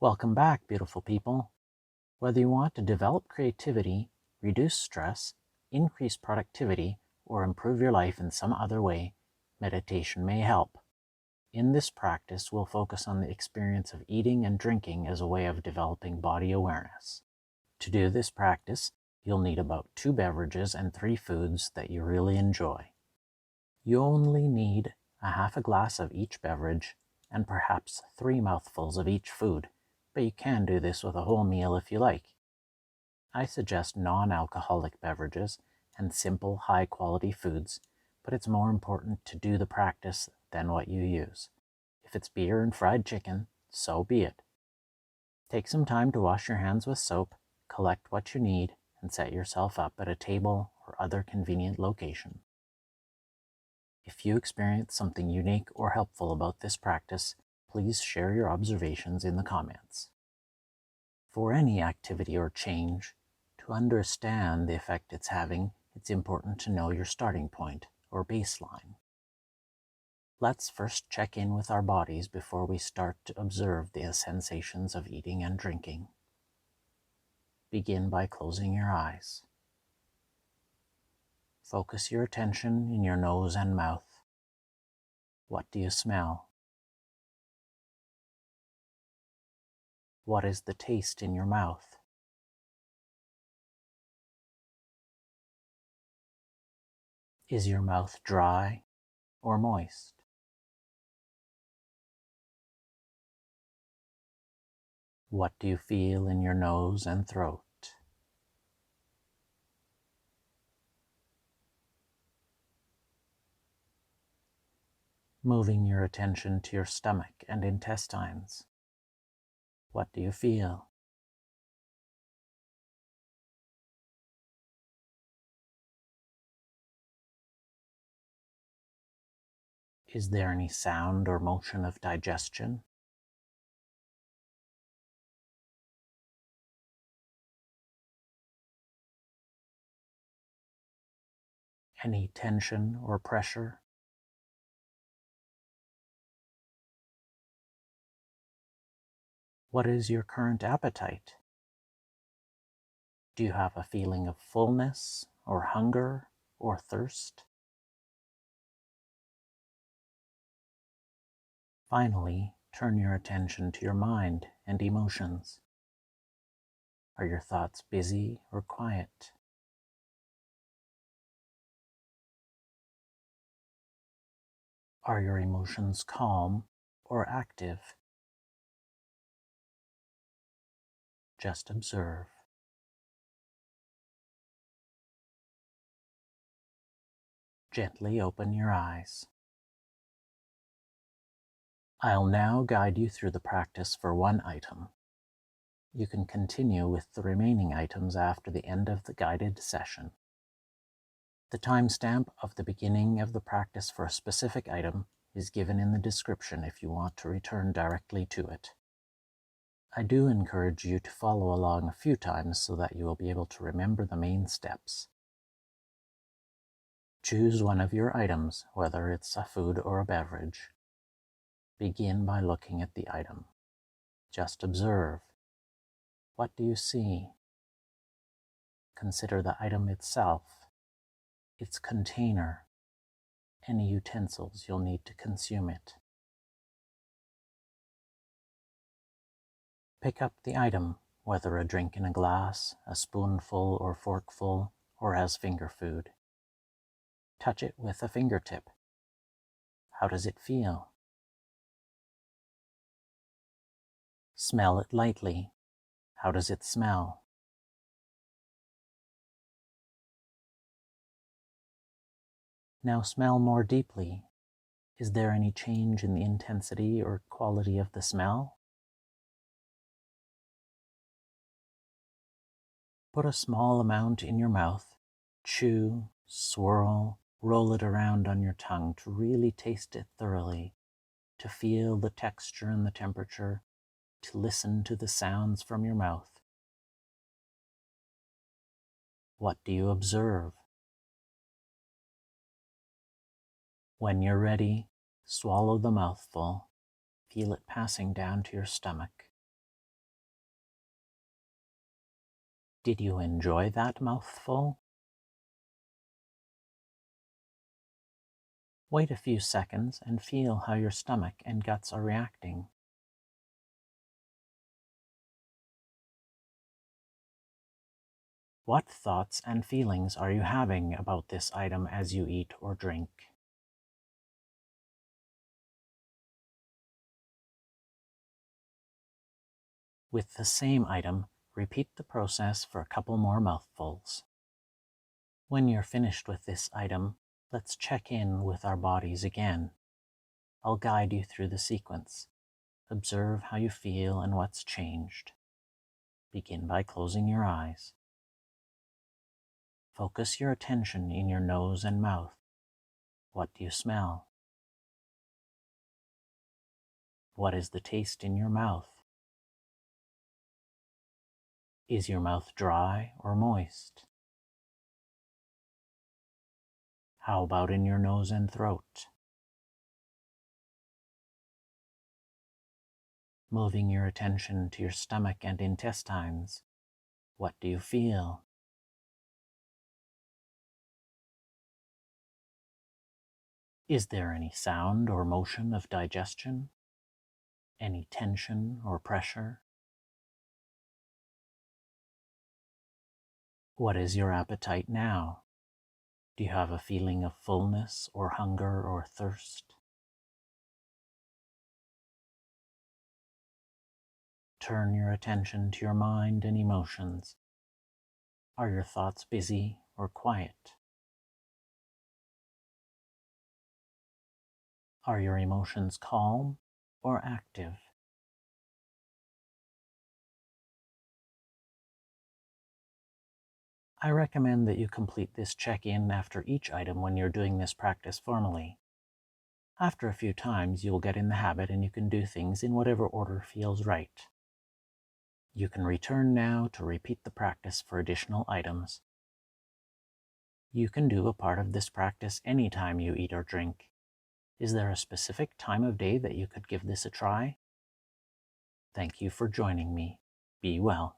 Welcome back, beautiful people. Whether you want to develop creativity, reduce stress, increase productivity, or improve your life in some other way, meditation may help. In this practice, we'll focus on the experience of eating and drinking as a way of developing body awareness. To do this practice, you'll need about 2 beverages and 3 foods that you really enjoy. You only need a half a glass of each beverage and perhaps 3 mouthfuls of each food, but you can do this with a whole meal if you like. I suggest non-alcoholic beverages and simple, high-quality foods, but it's more important to do the practice than what you use. If it's beer and fried chicken, so be it. Take some time to wash your hands with soap, collect what you need, and set yourself up at a table or other convenient location. If you experience something unique or helpful about this practice, please share your observations in the comments. For any activity or change, to understand the effect it's having, it's important to know your starting point or baseline. Let's first check in with our bodies before we start to observe the sensations of eating and drinking. Begin by closing your eyes. Focus your attention in your nose and mouth. What do you smell? What is the taste in your mouth? Is your mouth dry or moist? What do you feel in your nose and throat? Moving your attention to your stomach and intestines. What do you feel? Is there any sound or motion of digestion? Any tension or pressure? What is your current appetite? Do you have a feeling of fullness or hunger or thirst? Finally, turn your attention to your mind and emotions. Are your thoughts busy or quiet? Are your emotions calm or active? Just observe. Gently open your eyes. I'll now guide you through the practice for one item. You can continue with the remaining items after the end of the guided session. The timestamp of the beginning of the practice for a specific item is given in the description if you want to return directly to it. I do encourage you to follow along a few times so that you will be able to remember the main steps. Choose one of your items, whether it's a food or a beverage. Begin by looking at the item. Just observe. What do you see? Consider the item itself, its container, any utensils you'll need to consume it. Pick up the item, whether a drink in a glass, a spoonful or forkful, or as finger food. Touch it with a fingertip. How does it feel? Smell it lightly. How does it smell? Now smell more deeply. Is there any change in the intensity or quality of the smell? Put a small amount in your mouth. Chew, swirl, roll it around on your tongue to really taste it thoroughly, to feel the texture and the temperature, to listen to the sounds from your mouth. What do you observe? When you're ready, swallow the mouthful. Feel it passing down to your stomach. Did you enjoy that mouthful? Wait a few seconds and feel how your stomach and guts are reacting. What thoughts and feelings are you having about this item as you eat or drink? With the same item, repeat the process for a couple more mouthfuls. When you're finished with this item, let's check in with our bodies again. I'll guide you through the sequence. Observe how you feel and what's changed. Begin by closing your eyes. Focus your attention in your nose and mouth. What do you smell? What is the taste in your mouth? Is your mouth dry or moist? How about in your nose and throat? Moving your attention to your stomach and intestines, what do you feel? Is there any sound or motion of digestion? Any tension or pressure? What is your appetite now? Do you have a feeling of fullness or hunger or thirst? Turn your attention to your mind and emotions. Are your thoughts busy or quiet? Are your emotions calm or active? I recommend that you complete this check-in after each item when you're doing this practice formally. After a few times, you will get in the habit and you can do things in whatever order feels right. You can return now to repeat the practice for additional items. You can do a part of this practice anytime you eat or drink. Is there a specific time of day that you could give this a try? Thank you for joining me. Be well.